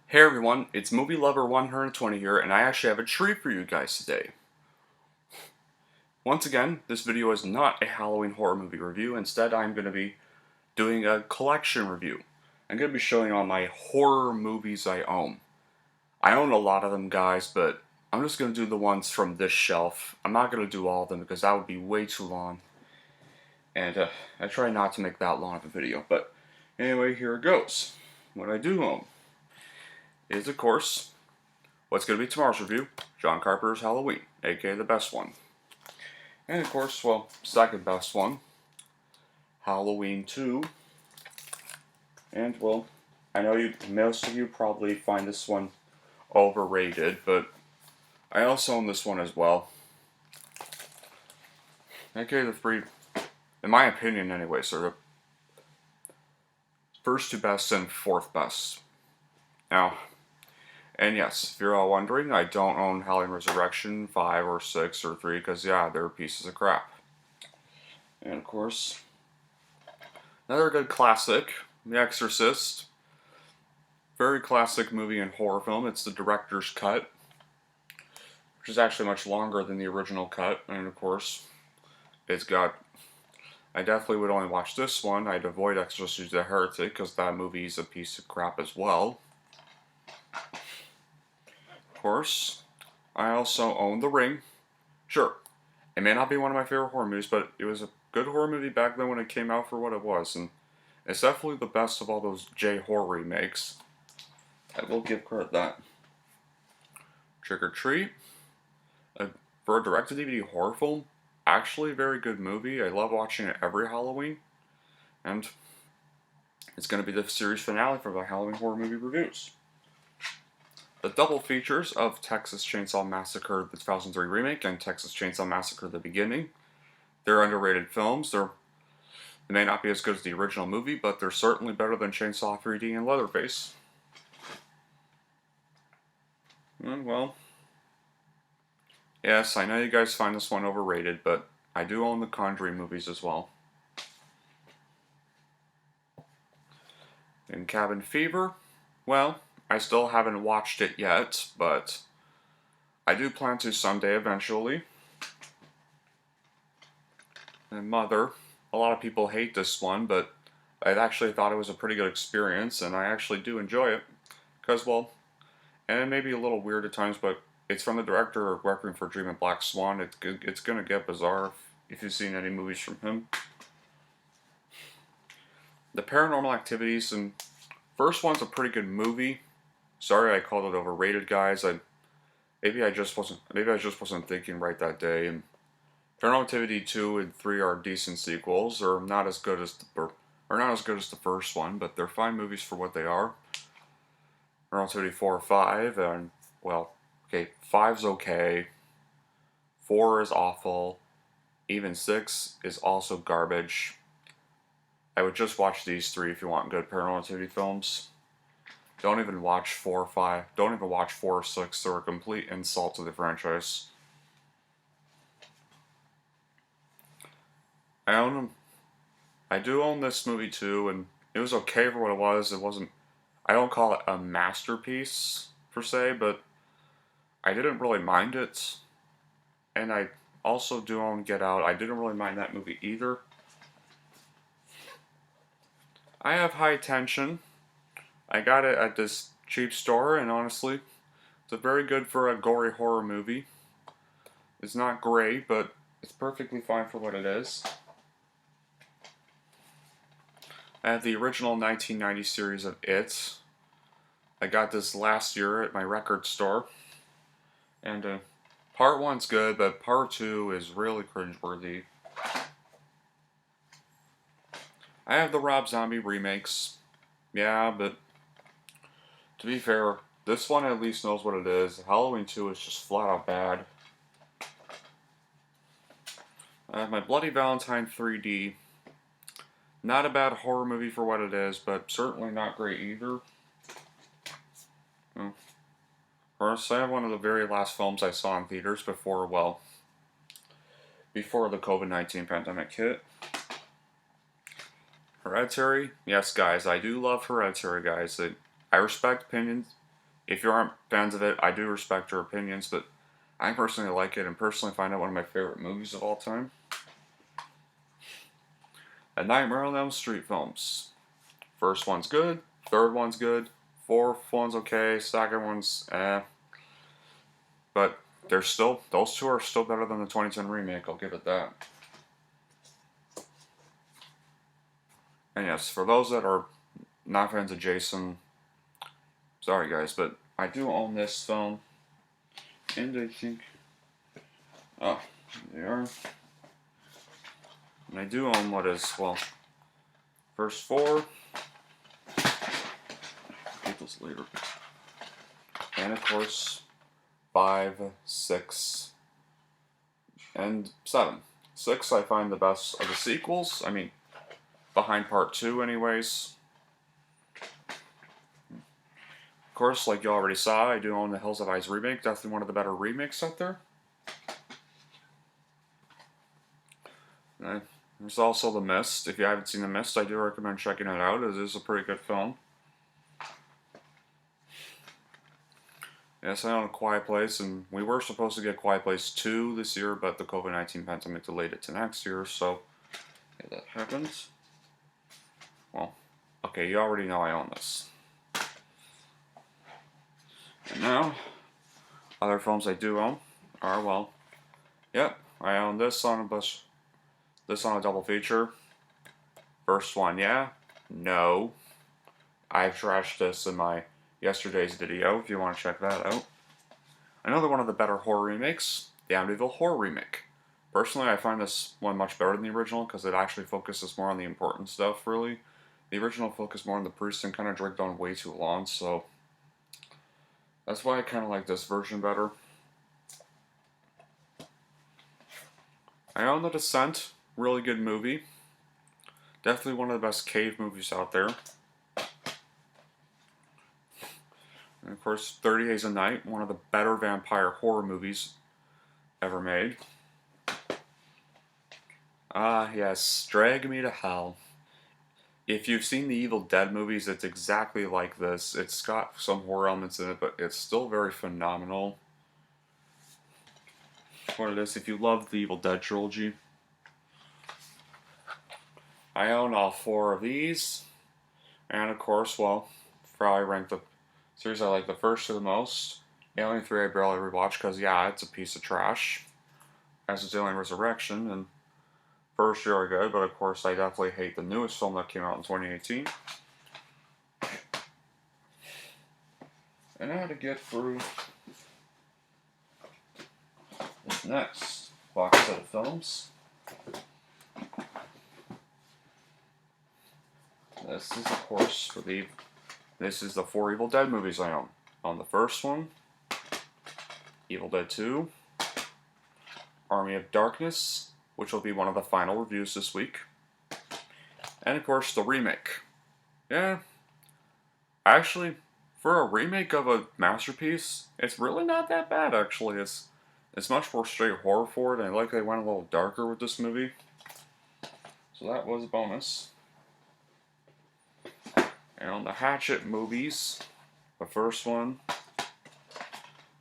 Hey everyone, it's Movie Lover 120 here, and I actually have a treat for you guys today. Once again, this video is not a Halloween horror movie review. Instead, I'm going to be doing a collection review. I'm going to be showing all my horror movies I own. I own a lot of them, guys, but I'm just going to do the ones from this shelf. I'm not going to do all of them because that would be way too long. And I try not to make that long of a video, but anyway, here it goes. What I do own is, of course, what's going to be tomorrow's review, John Carpenter's Halloween, aka the best one. And of course, well, second best one, Halloween 2. And well, I know most of you probably find this one overrated, but I also own this one as well. aka the three, in my opinion anyway, so the first two best and fourth best. Now, and yes, if you're all wondering, I don't own Halloween Resurrection 5 or 6 or 3, because yeah, they're pieces of crap. And of course, another good classic, The Exorcist. Very classic movie and horror film. It's the director's cut, which is actually much longer than the original cut. And of course, it's got... I definitely would only watch this one. I'd avoid Exorcist the Heretic, because that movie's a piece of crap as well. Of course, I also own The Ring. Sure, it may not be one of my favorite horror movies, but it was a good horror movie back then when it came out for what it was. And it's definitely the best of all those J-horror remakes. I will give credit that. Trick or Treat, for a direct-to-DVD horror film, actually a very good movie. I love watching it every Halloween. And it's going to be the series finale for the Halloween horror movie reviews. The double features of Texas Chainsaw Massacre, the 2003 remake, and Texas Chainsaw Massacre, the beginning. They're underrated films. They may not be as good as the original movie, but they're certainly better than Chainsaw 3D and Leatherface. And well, yes, I know you guys find this one overrated, but I do own the Conjuring movies as well. In Cabin Fever, well, I still haven't watched it yet, but I do plan to someday eventually. And Mother, a lot of people hate this one, but I actually thought it was a pretty good experience, and I actually do enjoy it. Because, well, and it may be a little weird at times, but it's from the director of Requiem for a Dream and Black Swan. It's going to get bizarre if you've seen any movies from him. The Paranormal Activities, and first one's a pretty good movie. Sorry I called it overrated, guys. Maybe I just wasn't thinking right that day. And Paranormal Activity 2 and 3 are decent sequels. They're not as good as the first one, but they're fine movies for what they are. Paranormal Activity 4 or 5, and well, okay, 5's okay. 4 is awful. Even 6 is also garbage. I would just watch these 3 if you want good Paranormal Activity films. Don't even watch 4 or 5. Don't even watch 4 or 6. They're a complete insult to the franchise. I do own this movie too, and it was okay for what it was. It wasn't... I don't call it a masterpiece, per se, but I didn't really mind it. And I also do own Get Out. I didn't really mind that movie either. I have High Tension. I got it at this cheap store, and honestly, it's very good for a gory horror movie. It's not great, but it's perfectly fine for what it is. I have the original 1990 series of It. I got this last year at my record store. And part 1's good, but part 2 is really cringeworthy. I have the Rob Zombie remakes. Yeah, but to be fair, this one at least knows what it is. Halloween 2 is just flat out bad. I have my Bloody Valentine 3D. Not a bad horror movie for what it is, but certainly not great either. First, I have one of the very last films I saw in theaters before the COVID-19 pandemic hit. Hereditary. Yes, guys, I do love Hereditary, guys. I respect opinions. If you aren't fans of it, I do respect your opinions, but I personally like it and personally find it one of my favorite movies of all time. The Nightmare on Elm Street films. First one's good, third one's good, fourth one's okay, second one's eh. But those two are still better than the 2010 remake, I'll give it that. And yes, for those that are not fans of Jason, sorry guys, but I do own this film. And I think, oh, they are. And I do own what is, well, first four. Get those later. And of course, 5, 6, and 7. 6 I find the best of the sequels. I mean, behind part 2 anyways. Of course, like you already saw, I do own the Hills Have Eyes remake. Definitely one of the better remakes out there. There's also The Mist. If you haven't seen The Mist, I do recommend checking it out. It is a pretty good film. Yes, I own A Quiet Place, and we were supposed to get Quiet Place 2 this year, but the COVID-19 pandemic delayed it to next year, so yeah, that happened. Well, okay, you already know I own this. And now, other films I do own are, well, yep, I own this on a double feature. First one, yeah, no. I trashed this in my yesterday's video, if you want to check that out. Another one of the better horror remakes, the Amityville Horror remake. Personally, I find this one much better than the original because it actually focuses more on the important stuff, really. The original focused more on the priest and kind of dragged on way too long, so that's why I kind of like this version better. I own The Descent, really good movie. Definitely one of the best cave movies out there. And of course, 30 Days a Night, one of the better vampire horror movies ever made. Ah, yes, Drag Me to Hell. If you've seen the Evil Dead movies, it's exactly like this. It's got some horror elements in it, but it's still very phenomenal. What it is, if you love the Evil Dead trilogy. I own all 4 of these. And of course, well, probably rank the series I like the first the most. Alien 3 I barely rewatched because, yeah, it's a piece of trash. As is Alien Resurrection, and first really good, but of course I definitely hate the newest film that came out in 2018. And now to get through this next box set of films. This is, of course, this is the 4 Evil Dead movies I own. On the first one, Evil Dead 2, Army of Darkness, which will be one of the final reviews this week, and of course the remake. Yeah, actually, for a remake of a masterpiece, it's really not that bad. Actually, it's much more straight horror for it, and I like they went a little darker with this movie. So that was a bonus. And on the Hatchet movies, the first one,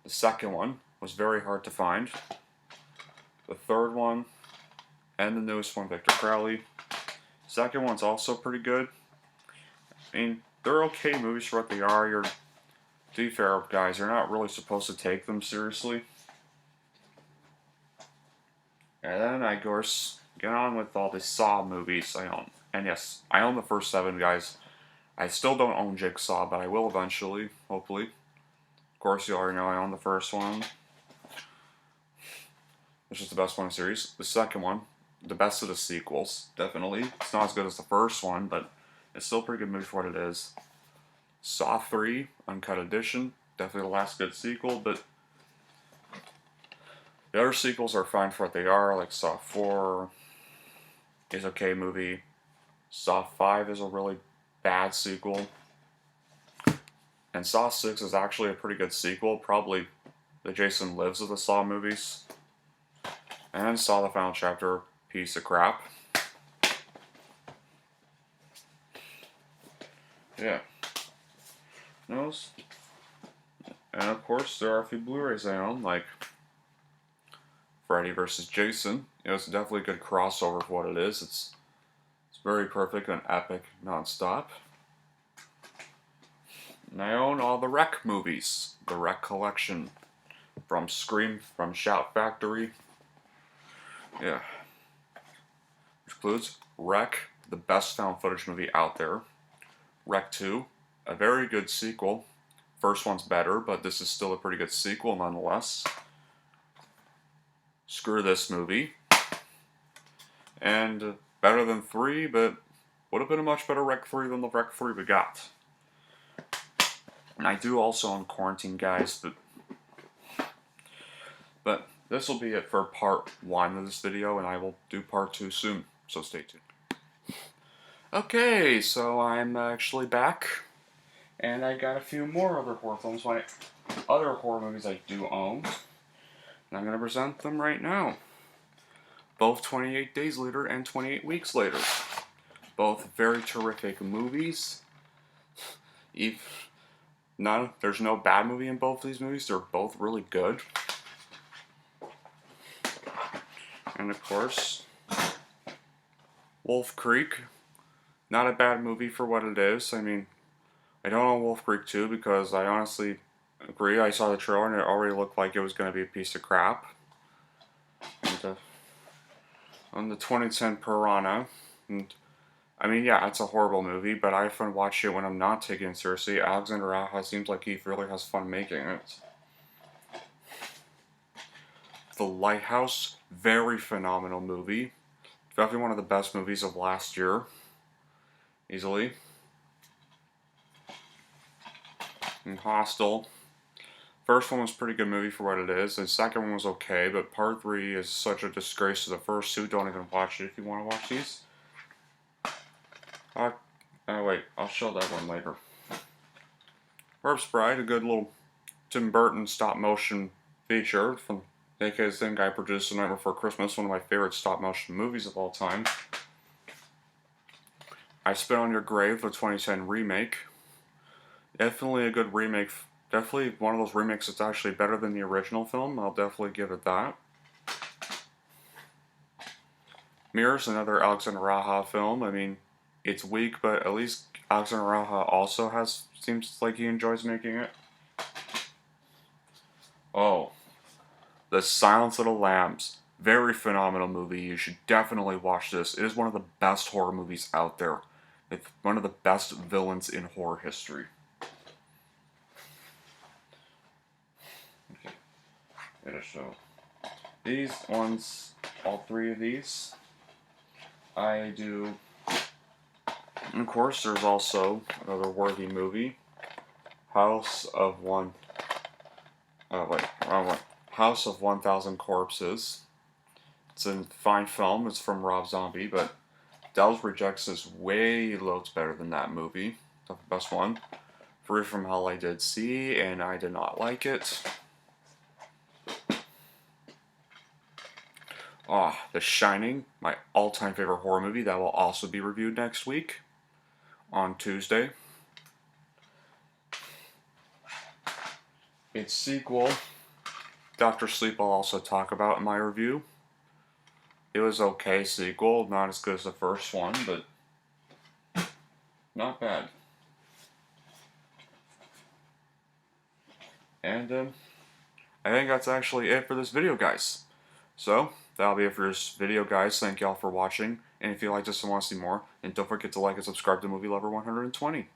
the second one was very hard to find. The third one, and the newest one, Victor Crowley. Second one's also pretty good. I mean, they're okay movies for what they are. To be fair, guys, you're not really supposed to take them seriously. And then I, of course, get on with all the Saw movies I own. And yes, I own the first 7, guys. I still don't own Jigsaw, but I will eventually, hopefully. Of course, you already know I own the first one, which is the best one in the series. The second one, the best of the sequels, definitely. It's not as good as the first one, but it's still a pretty good movie for what it is. Saw 3, Uncut Edition, definitely the last good sequel, but the other sequels are fine for what they are, like Saw 4 is okay movie. Saw 5 is a really bad sequel. And Saw 6 is actually a pretty good sequel, probably the Jason Lives of the Saw movies. And Saw the Final Chapter, piece of crap. Yeah. And of course, there are a few Blu-rays I own, like Freddy vs. Jason. It's definitely a good crossover for what it is. It's very perfect and epic non-stop. And I own all the Rec movies, the Rec collection, from Scream, from Shout Factory. Yeah. Which includes Rec, the best found footage movie out there. Rec 2, a very good sequel. First one's better, but this is still a pretty good sequel nonetheless. Screw This Movie. And better than 3, but would have been a much better Rec 3 than the Rec 3 we got. And I do also own Quarantine Guys, but this will be it for part 1 of this video, and I will do part 2 soon, so stay tuned. Okay, so I'm actually back, and I got a few more other horror films, other horror movies I do own, and I'm going to present them right now. Both 28 Days Later and 28 Weeks Later. Both very terrific movies. There's no bad movie in both of these movies. They're both really good. And of course, Wolf Creek. Not a bad movie for what it is. I mean, I don't own Wolf Creek 2 because I honestly agree. I saw the trailer and it already looked like it was going to be a piece of crap. And on the 2010 Piranha. And I mean, yeah, it's a horrible movie, but I have fun watching it when I'm not taking it seriously. Alexander Aja seems like he really has fun making it. The Lighthouse, very phenomenal movie. Definitely one of the best movies of last year. Easily. And Hostel. First one was a pretty good movie for what it is. The second one was okay, but part 3 is such a disgrace to the first two. Don't even watch it if you want to watch these. Wait, I'll show that one later. Corpse Bride, a good little Tim Burton stop motion feature from aka the same guy produced The Night Before Christmas, one of my favorite stop motion movies of all time. I Spit on Your Grave, the 2010 remake. Definitely a good remake. Definitely one of those remakes that's actually better than the original film. I'll definitely give it that. Mirrors, another Alexander Aja film. I mean, it's weak, but at least Alexander Aja also seems like he enjoys making it. Oh, The Silence of the Lambs. Very phenomenal movie. You should definitely watch this. It is one of the best horror movies out there. It's one of the best villains in horror history. Okay. So these ones, all 3 of these, I do. And of course, there's also another worthy movie, House of 1,000 Corpses. It's a fine film. It's from Rob Zombie, but Devil's Rejects is way loads better than that movie. The best one. Free from Hell I did see, and I did not like it. The Shining, my all-time favorite horror movie. That will also be reviewed next week on Tuesday. Its sequel, Dr. Sleep, I'll also talk about in my review. It was okay sequel, not as good as the first one, but not bad. And I think that's actually it for this video, guys. So, that'll be it for this video, guys. Thank y'all for watching. And if you like this and want to see more, then don't forget to like and subscribe to Movie Lover 120.